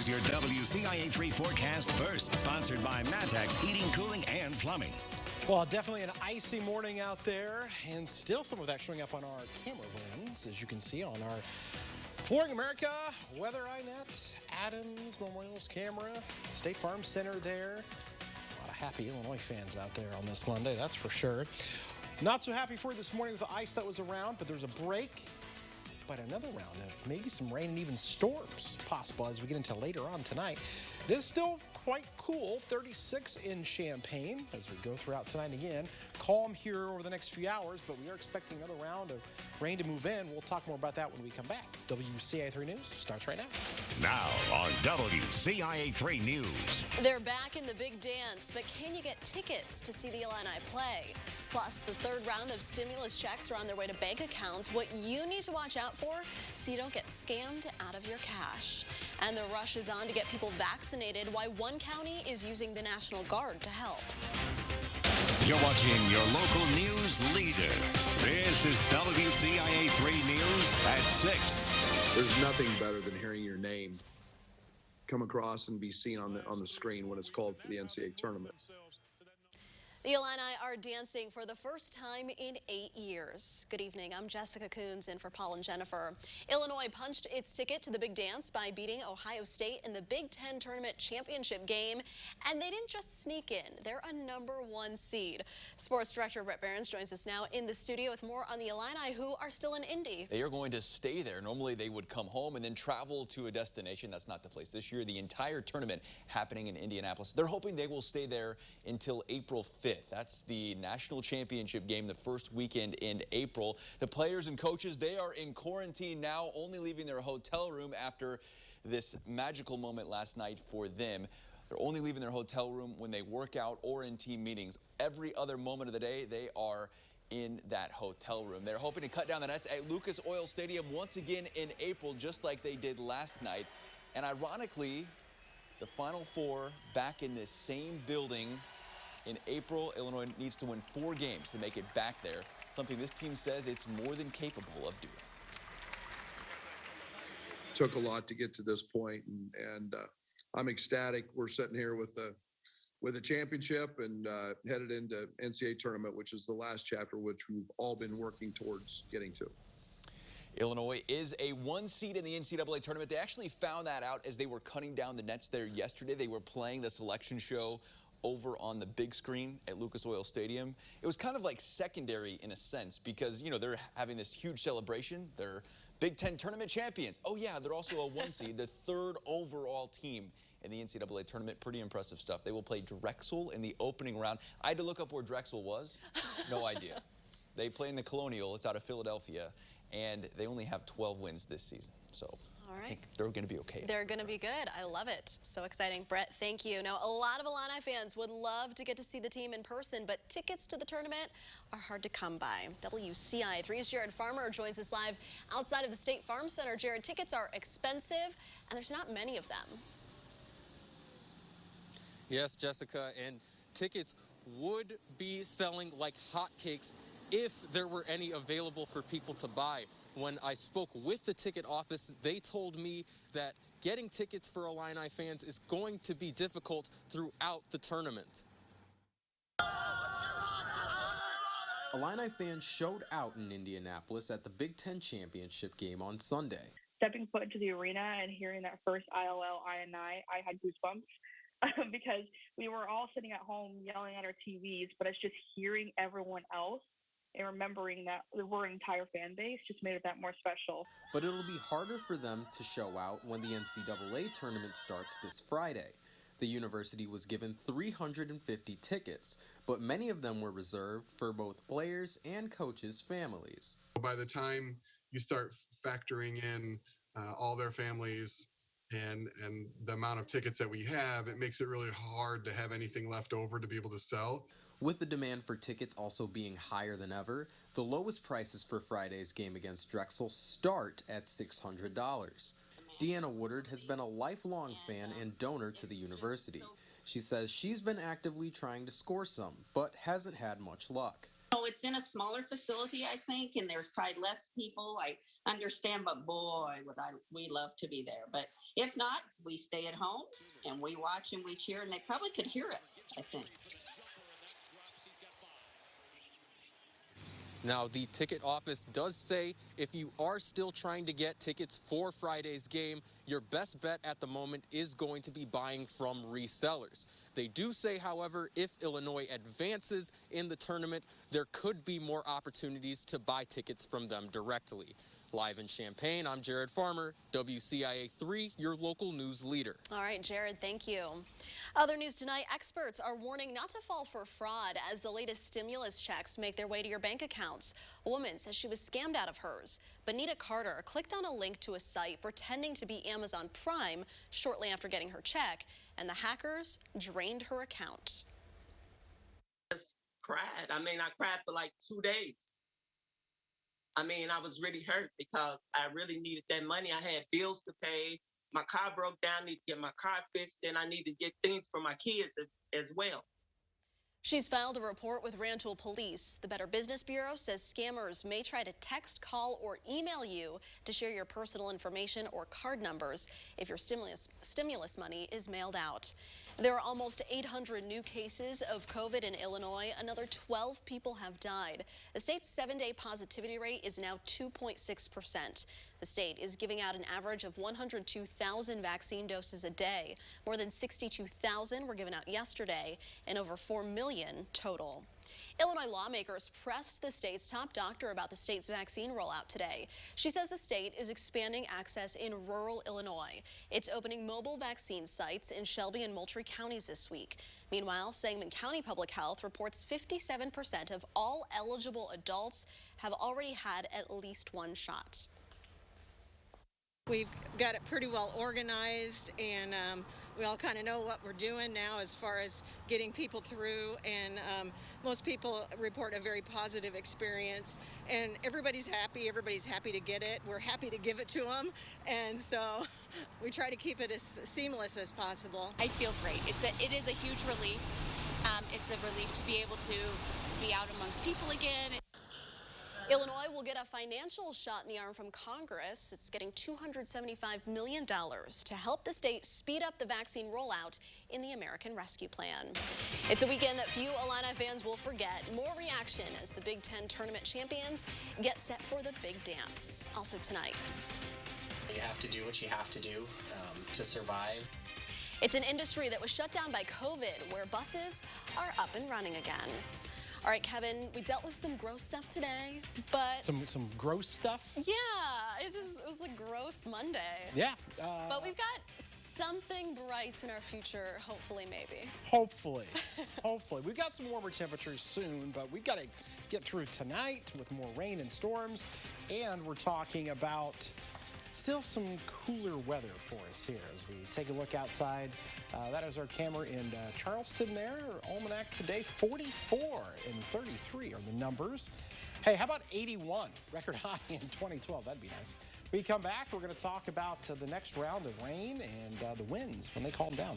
Here's your WCIA 3 forecast first, sponsored by Matex Heating, Cooling, and Plumbing. Well, definitely an icy morning out there, and still some of that showing up on our camera lens, as you can see on our Flooring America, Weather iNet, Adams, Memorial's camera, State Farm Center there. A lot of happy Illinois fans out there on this Monday, that's for sure. Not so happy for this morning with the ice that was around, but there's a break. But another round of maybe some rain and even storms possible as we get into later on tonight. It is still quite cool, 36 in Champaign as we go throughout tonight again. Calm here over the next few hours, but we are expecting another round of rain to move in. We'll talk more about that when we come back. WCIA 3 News starts right now. Now on WCIA 3 News. They're back in the big dance, but can you get tickets to see the Illini play? Plus, the third round of stimulus checks are on their way to bank accounts. What you need to watch out for so you don't get scammed out of your cash. And the rush is on to get people vaccinated, why one county is using the National Guard to help. You're watching your local news leader. This is WCIA 3 News at 6. There's nothing better than hearing your name come across and be seen on the screen when it's called for the NCAA tournament. The Illini are dancing for the first time in 8 years. Good evening, I'm Jessica Coons in for Paul and Jennifer. Illinois punched its ticket to the big dance by beating Ohio State in the Big Ten Tournament Championship game. And they didn't just sneak in, they're a #1 seed. Sports Director Brett Behrens joins us now in the studio with more on the Illini, who are still in Indy. They are going to stay there. Normally they would come home and then travel to a destination. That's not the place this year. The entire tournament happening in Indianapolis. They're hoping they will stay there until April 5th. That's the national championship game, the first weekend in April. The players and coaches, they are in quarantine now, only leaving their hotel room after this magical moment last night for them. They're only leaving their hotel room when they work out or in team meetings. Every other moment of the day, they are in that hotel room. They're hoping to cut down the nets at Lucas Oil Stadium once again in April, just like they did last night. And ironically, the Final Four back in this same building in April. Illinois needs to win 4 games to make it back there, something this team says it's more than capable of doing. Took a lot to get to this point, and I'm ecstatic. We're sitting here with a championship and headed into NCAA tournament, which is the last chapter which we've all been working towards getting to. Illinois is a 1 seed in the NCAA tournament. They actually found that out as they were cutting down the nets there yesterday. They were playing the selection show over on the big screen at Lucas Oil Stadium. It was kind of like secondary in a sense because, you know, they're having this huge celebration. They're Big Ten tournament champions. Oh, yeah, they're also a 1 seed, the 3rd overall team in the NCAA tournament. Pretty impressive stuff. They will play Drexel in the opening round. I had to look up where Drexel was. No idea. They play in the Colonial. It's out of Philadelphia, and they only have 12 wins this season. So all right. I think they're going to be okay. They're going to be good. I love it. So exciting. Brett, thank you. Now, a lot of Illini fans would love to get to see the team in person, but tickets to the tournament are hard to come by. WCIA 3's Jared Farmer joins us live outside of the State Farm Center. Jared, tickets are expensive, and there's not many of them. Yes, Jessica, and tickets would be selling like hotcakes if there were any available for people to buy. When I spoke with the ticket office, they told me that getting tickets for Illini fans is going to be difficult throughout the tournament. Illini fans showed out in Indianapolis at the Big Ten Championship game on Sunday. Stepping foot into the arena and hearing that first ILL INI, I had goosebumps because we were all sitting at home yelling at our TVs, but it's just hearing everyone else and remembering that we're an entire fan base just made it that more special. But it'll be harder for them to show out when the NCAA tournament starts this Friday. The university was given 350 tickets, but many of them were reserved for both players and coaches' families. By the time you start factoring in all their families and the amount of tickets that we have, it makes it really hard to have anything left over to be able to sell. With the demand for tickets also being higher than ever, the lowest prices for Friday's game against Drexel start at $600. Deanna Woodard has been a lifelong fan and donor to the university. She says she's been actively trying to score some, but hasn't had much luck. Oh, it's in a smaller facility, I think, and there's probably less people. I understand, but boy, we love to be there. But If not, we stay at home and we watch and we cheer, and they probably could hear us, I think. Now, the ticket office does say if you are still trying to get tickets for Friday's game, your best bet at the moment is going to be buying from resellers. They do say, however, if Illinois advances in the tournament, there could be more opportunities to buy tickets from them directly. Live in Champaign, I'm Jared Farmer, WCIA 3, your local news leader. All right, Jared, thank you. Other news tonight, experts are warning not to fall for fraud as the latest stimulus checks make their way to your bank accounts. A woman says she was scammed out of hers. Benita Carter clicked on a link to a site pretending to be Amazon Prime shortly after getting her check, and the hackers drained her account. Cried. I cried for like 2 days. I was really hurt because I really needed that money. I had bills to pay. My car broke down. I need to get my car fixed. And I need to get things for my kids as well. She's filed a report with Rantoul Police. The Better Business Bureau says scammers may try to text, call, or email you to share your personal information or card numbers if your stimulus money is mailed out. There are almost 800 new cases of COVID in Illinois. Another 12 people have died. The state's 7-day positivity rate is now 2.6%. The state is giving out an average of 102,000 vaccine doses a day. More than 62,000 were given out yesterday, and over 4 million total. Illinois lawmakers pressed the state's top doctor about the state's vaccine rollout today. She says the state is expanding access in rural Illinois. It's opening mobile vaccine sites in Shelby and Moultrie counties this week. Meanwhile, Sangamon County Public Health reports 57% of all eligible adults have already had at least one shot. We've got it pretty well organized, and we all kind of know what we're doing now as far as getting people through, and most people report a very positive experience, and everybody's happy to get it. We're happy to give it to them, and so we try to keep it as seamless as possible. I feel great. It is a huge relief. It's a relief to be able to be out amongst people again. Illinois will get a financial shot in the arm from Congress. It's getting $275 million to help the state speed up the vaccine rollout in the American Rescue Plan. It's a weekend that few Illini fans will forget. More reaction as the Big Ten tournament champions get set for the big dance. Also tonight. You have to do what you have to do to survive. It's an industry that was shut down by COVID, where buses are up and running again. All right, Kevin, we dealt with some gross stuff today, but... Some gross stuff? Yeah, it was a gross Monday. Yeah. But we've got something bright in our future, hopefully, maybe. Hopefully. Hopefully. We've got some warmer temperatures soon, but we've got to get through tonight with more rain and storms, and we're talking about still some cooler weather for us here as we take a look outside. That is our camera in Charleston there. Almanac today, 44 and 33 are the numbers. Hey, how about 81? Record high in 2012. That'd be nice. When we come back, we're going to talk about the next round of rain and the winds when they calm down.